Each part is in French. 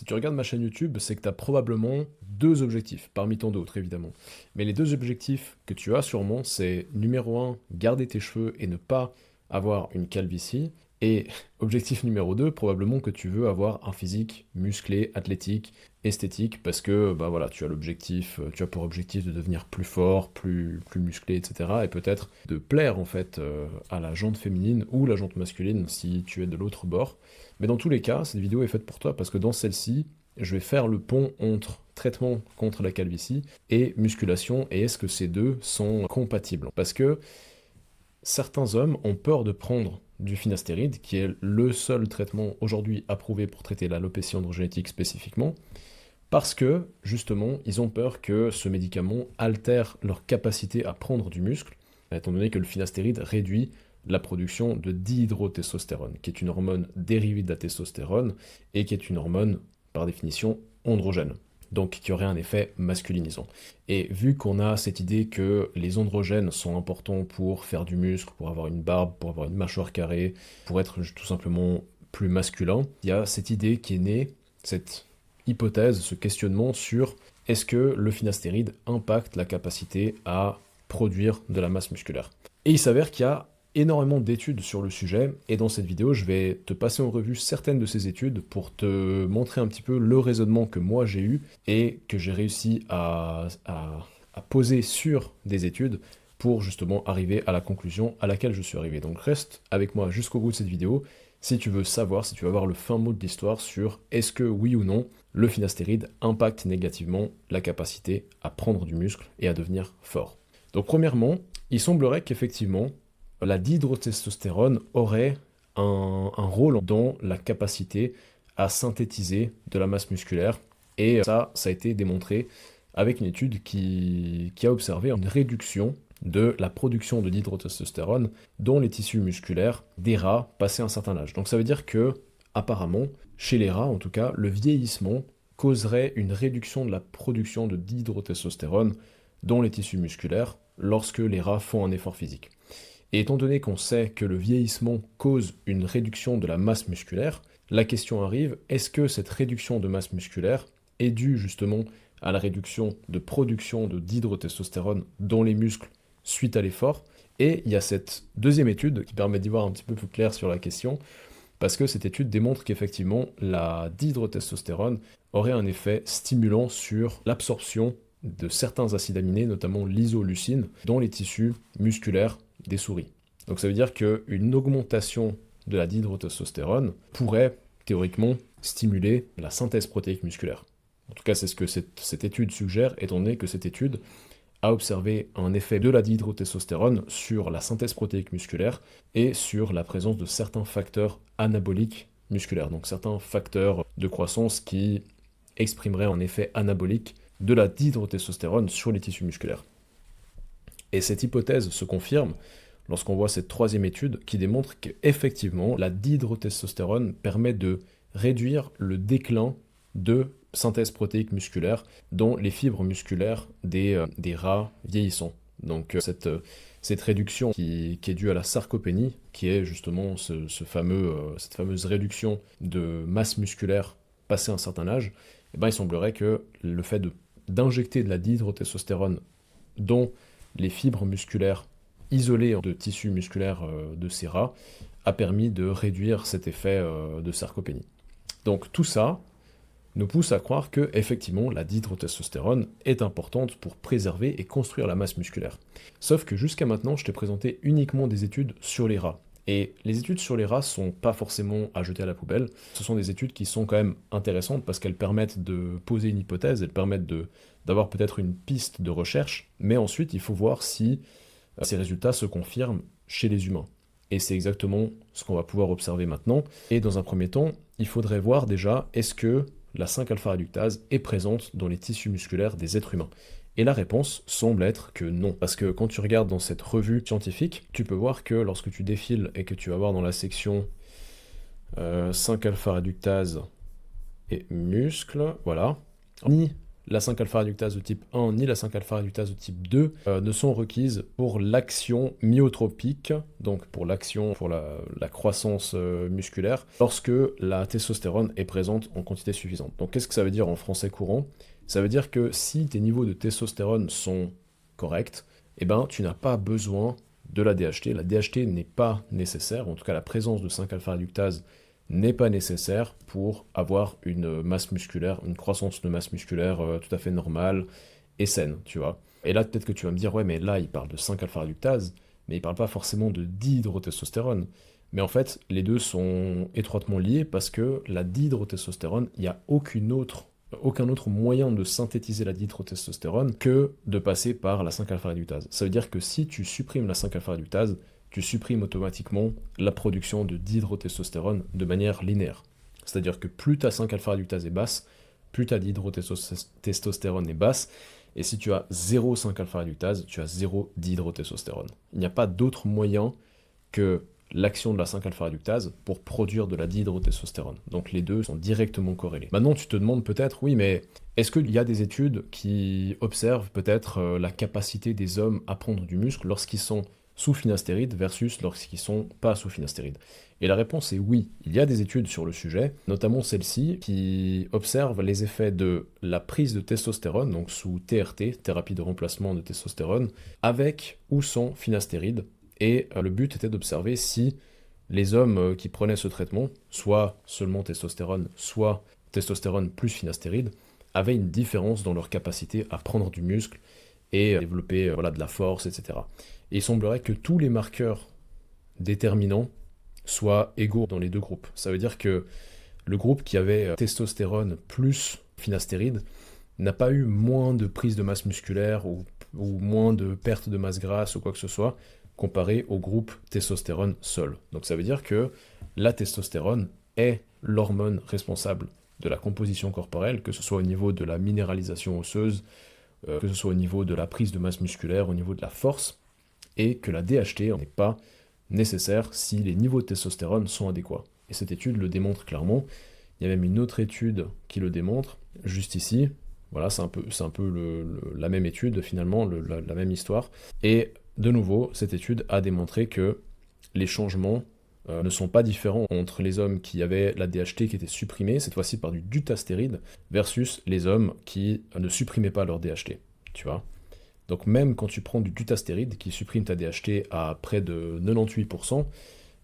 Si tu regardes ma chaîne YouTube, c'est que tu as probablement deux objectifs, parmi tant d'autres évidemment. Mais les deux objectifs que tu as sûrement, c'est numéro un, garder tes cheveux et ne pas avoir une calvitie. Et objectif numéro 2, probablement que tu veux avoir un physique musclé, athlétique, esthétique, parce que bah voilà, tu as l'objectif, tu as pour objectif de devenir plus fort, plus musclé, etc. Et peut-être de plaire en fait à la jante féminine ou la jante masculine si tu es de l'autre bord. Mais dans tous les cas, cette vidéo est faite pour toi parce que dans celle-ci, je vais faire le pont entre traitement contre la calvitie et musculation, et est-ce que ces deux sont compatibles? Parce que certains hommes ont peur de prendre du finastéride, qui est le seul traitement aujourd'hui approuvé pour traiter l'alopécie androgénétique spécifiquement, parce que justement, ils ont peur que ce médicament altère leur capacité à prendre du muscle, étant donné que le finastéride réduit la production de dihydrotestostérone, qui est une hormone dérivée de la testostérone et qui est une hormone, par définition, androgène, donc qui aurait un effet masculinisant. Et vu qu'on a cette idée que les androgènes sont importants pour faire du muscle, pour avoir une barbe, pour avoir une mâchoire carrée, pour être tout simplement plus masculin, il y a cette idée qui est née, cette hypothèse, ce questionnement sur est-ce que le finastéride impacte la capacité à produire de la masse musculaire. Et il s'avère qu'il y a énormément d'études sur le sujet, et dans cette vidéo, je vais te passer en revue certaines de ces études pour te montrer un petit peu le raisonnement que moi j'ai eu et que j'ai réussi à poser sur des études pour justement arriver à la conclusion à laquelle je suis arrivé. Donc reste avec moi jusqu'au bout de cette vidéo si tu veux savoir, si tu veux avoir le fin mot de l'histoire sur est-ce que oui ou non le finastéride impacte négativement la capacité à prendre du muscle et à devenir fort. Donc premièrement, il semblerait qu'effectivement la dihydrotestostérone aurait un rôle dans la capacité à synthétiser de la masse musculaire, et ça a été démontré avec une étude qui a observé une réduction de la production de dihydrotestostérone dans les tissus musculaires des rats passé un certain âge. Donc ça veut dire que, apparemment, chez les rats en tout cas, le vieillissement causerait une réduction de la production de dihydrotestostérone dans les tissus musculaires lorsque les rats font un effort physique. Et étant donné qu'on sait que le vieillissement cause une réduction de la masse musculaire, la question arrive, est-ce que cette réduction de masse musculaire est due justement à la réduction de production de dihydrotestostérone dans les muscles suite à l'effort? Et il y a cette deuxième étude qui permet d'y voir un petit peu plus clair sur la question, parce que cette étude démontre qu'effectivement la dihydrotestostérone aurait un effet stimulant sur l'absorption de certains acides aminés, notamment l'isoleucine, dans les tissus musculaires des souris. Donc ça veut dire qu'une augmentation de la dihydrotestostérone pourrait théoriquement stimuler la synthèse protéique musculaire. En tout cas, c'est ce que cette étude suggère, étant donné que cette étude a observé un effet de la dihydrotestostérone sur la synthèse protéique musculaire et sur la présence de certains facteurs anaboliques musculaires, donc certains facteurs de croissance qui exprimeraient un effet anabolique de la dihydrotestostérone sur les tissus musculaires. Et cette hypothèse se confirme lorsqu'on voit cette troisième étude qui démontre qu'effectivement, la dihydrotestostérone permet de réduire le déclin de synthèse protéique musculaire dans les fibres musculaires des rats vieillissants. Donc cette réduction qui est due à la sarcopénie, qui est justement cette fameuse réduction de masse musculaire passé un certain âge, eh ben, il semblerait que le fait d'injecter de la dihydrotestostérone dans les fibres musculaires isolées de tissus musculaires de ces rats a permis de réduire cet effet de sarcopénie. Donc tout ça nous pousse à croire que effectivement la dihydrotestostérone est importante pour préserver et construire la masse musculaire. Sauf que jusqu'à maintenant, je t'ai présenté uniquement des études sur les rats. Et les études sur les rats sont pas forcément à jeter à la poubelle. Ce sont des études qui sont quand même intéressantes parce qu'elles permettent de poser une hypothèse, elles permettent d'avoir peut-être une piste de recherche, mais ensuite il faut voir si ces résultats se confirment chez les humains. Et c'est exactement ce qu'on va pouvoir observer maintenant. Et dans un premier temps, il faudrait voir déjà, est-ce que la 5-alpha-réductase est présente dans les tissus musculaires des êtres humains? Et la réponse semble être que non. Parce que quand tu regardes dans cette revue scientifique, tu peux voir que lorsque tu défiles et que tu vas voir dans la section 5-alpha-réductase et muscles, voilà, ni la 5-alpha-réductase de type 1 ni la 5-alpha-réductase de type 2 ne sont requises pour l'action myotropique, donc pour l'action, pour la croissance musculaire, lorsque la testostérone est présente en quantité suffisante. Donc qu'est-ce que ça veut dire en français courant? Ça veut dire que si tes niveaux de testostérone sont corrects, eh ben, tu n'as pas besoin de la DHT. La DHT n'est pas nécessaire, en tout cas la présence de 5-alpha-réductase n'est pas nécessaire pour avoir une masse musculaire, une croissance de masse musculaire tout à fait normale et saine, tu vois. Et là, peut-être que tu vas me dire, ouais, mais là, il parle de 5-alpha-réductase, mais il parle pas forcément de dihydrotestostérone. Mais en fait, les deux sont étroitement liés parce que la dihydrotestostérone, il n'y a aucun autre moyen de synthétiser la dihydrotestostérone que de passer par la 5-alpha-réductase. Ça veut dire que si tu supprimes la 5-alpha-réductase, tu supprimes automatiquement la production de dihydrotestostérone de manière linéaire. C'est-à-dire que plus ta 5-alpha-réductase est basse, plus ta dihydrotestostérone est basse, et si tu as 0 5-alpha-réductase, tu as 0 dihydrotestostérone. Il n'y a pas d'autre moyen que l'action de la 5-alpha-réductase pour produire de la dihydrotestostérone. Donc les deux sont directement corrélés. Maintenant, tu te demandes peut-être, oui, mais est-ce qu'il y a des études qui observent peut-être la capacité des hommes à prendre du muscle lorsqu'ils sont sous finastéride versus lorsqu'ils sont pas sous finastéride? Et la réponse est oui. Il y a des études sur le sujet, notamment celle-ci, qui observent les effets de la prise de testostérone, donc sous TRT, thérapie de remplacement de testostérone, avec ou sans finastéride. Et le but était d'observer si les hommes qui prenaient ce traitement, soit seulement testostérone, soit testostérone plus finastéride, avaient une différence dans leur capacité à prendre du muscle et développer de la force, etc. Et il semblerait que tous les marqueurs déterminants soient égaux dans les deux groupes. Ça veut dire que le groupe qui avait testostérone plus finastéride n'a pas eu moins de prise de masse musculaire ou moins de perte de masse grasse ou quoi que ce soit, comparé au groupe testostérone seul. Donc ça veut dire que la testostérone est l'hormone responsable de la composition corporelle, que ce soit au niveau de la minéralisation osseuse, que ce soit au niveau de la prise de masse musculaire, au niveau de la force, et que la DHT n'est pas nécessaire si les niveaux de testostérone sont adéquats. Et cette étude le démontre clairement. Il y a même une autre étude qui le démontre, juste ici. Voilà, c'est un peu la même étude, finalement, la même histoire. Et de nouveau, cette étude a démontré que les changements ne sont pas différents entre les hommes qui avaient la DHT qui était supprimée, cette fois-ci par du dutastéride, versus les hommes qui ne supprimaient pas leur DHT, tu vois. Donc même quand tu prends du dutastéride qui supprime ta DHT à près de 98%,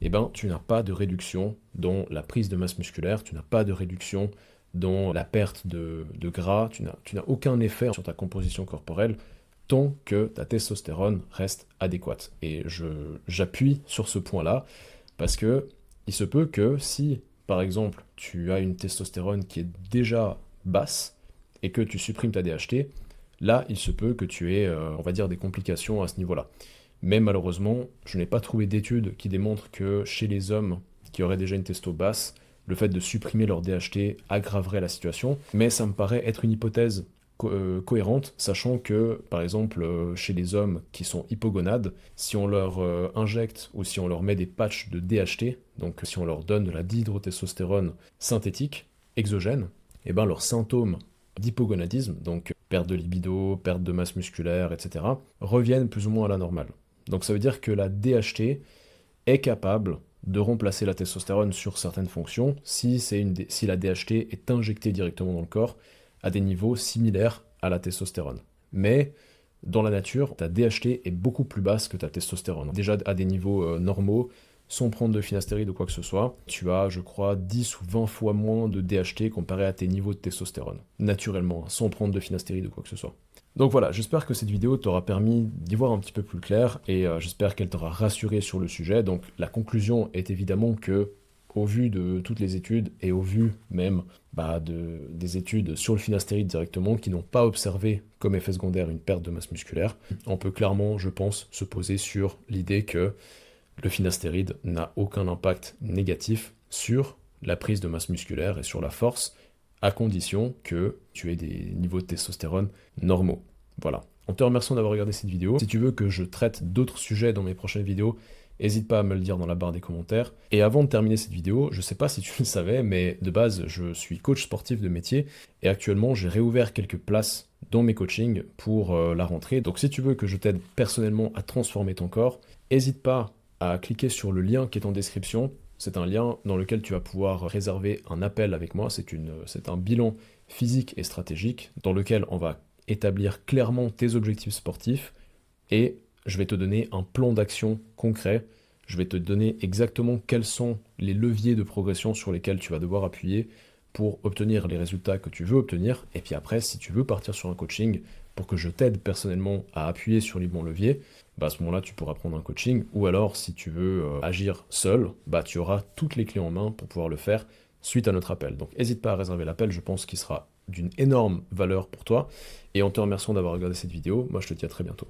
eh ben, tu n'as pas de réduction dans la prise de masse musculaire, tu n'as pas de réduction dans la perte de gras, tu n'as aucun effet sur ta composition corporelle tant que ta testostérone reste adéquate. Et j'appuie sur ce point-là parce que il se peut que si, par exemple, tu as une testostérone qui est déjà basse et que tu supprimes ta DHT, là, il se peut que tu aies, on va dire, des complications à ce niveau-là. Mais malheureusement, je n'ai pas trouvé d'études qui démontrent que chez les hommes qui auraient déjà une testo basse, le fait de supprimer leur DHT aggraverait la situation. Mais ça me paraît être une hypothèse cohérente, sachant que, par exemple, chez les hommes qui sont hypogonades, si on leur injecte ou si on leur met des patchs de DHT, donc si on leur donne de la dihydrotestostérone synthétique, exogène, et ben leurs symptômes d'hypogonadisme, donc perte de libido, perte de masse musculaire, etc., reviennent plus ou moins à la normale. Donc ça veut dire que la DHT est capable de remplacer la testostérone sur certaines fonctions si la DHT est injectée directement dans le corps à des niveaux similaires à la testostérone. Mais dans la nature, ta DHT est beaucoup plus basse que ta testostérone. Déjà à des niveaux normaux, sans prendre de finastéride ou quoi que ce soit, tu as, je crois, 10 ou 20 fois moins de DHT comparé à tes niveaux de testostérone, naturellement, sans prendre de finastéride ou quoi que ce soit. Donc voilà, j'espère que cette vidéo t'aura permis d'y voir un petit peu plus clair, et j'espère qu'elle t'aura rassuré sur le sujet. Donc la conclusion est évidemment que, au vu de toutes les études, et au vu même des études sur le finastéride directement, qui n'ont pas observé comme effet secondaire une perte de masse musculaire, on peut clairement, je pense, se poser sur l'idée que le finastéride n'a aucun impact négatif sur la prise de masse musculaire et sur la force, à condition que tu aies des niveaux de testostérone normaux. Voilà. En te remerciant d'avoir regardé cette vidéo. Si tu veux que je traite d'autres sujets dans mes prochaines vidéos, n'hésite pas à me le dire dans la barre des commentaires. Et avant de terminer cette vidéo, je sais pas si tu le savais, mais de base, je suis coach sportif de métier, et actuellement, j'ai réouvert quelques places dans mes coachings pour la rentrée. Donc si tu veux que je t'aide personnellement à transformer ton corps, n'hésite pas à cliquer sur le lien qui est en description. C'est un lien dans lequel tu vas pouvoir réserver un appel avec moi. C'est un bilan physique et stratégique dans lequel on va établir clairement tes objectifs sportifs et je vais te donner un plan d'action concret. Je vais te donner exactement quels sont les leviers de progression sur lesquels tu vas devoir appuyer pour obtenir les résultats que tu veux obtenir. Et puis après, si tu veux partir sur un coaching pour que je t'aide personnellement à appuyer sur les bons leviers, bah à ce moment-là, tu pourras prendre un coaching. Ou alors, si tu veux agir seul, bah tu auras toutes les clés en main pour pouvoir le faire suite à notre appel. Donc n'hésite pas à réserver l'appel, je pense qu'il sera d'une énorme valeur pour toi. Et en te remerciant d'avoir regardé cette vidéo, moi je te dis à très bientôt.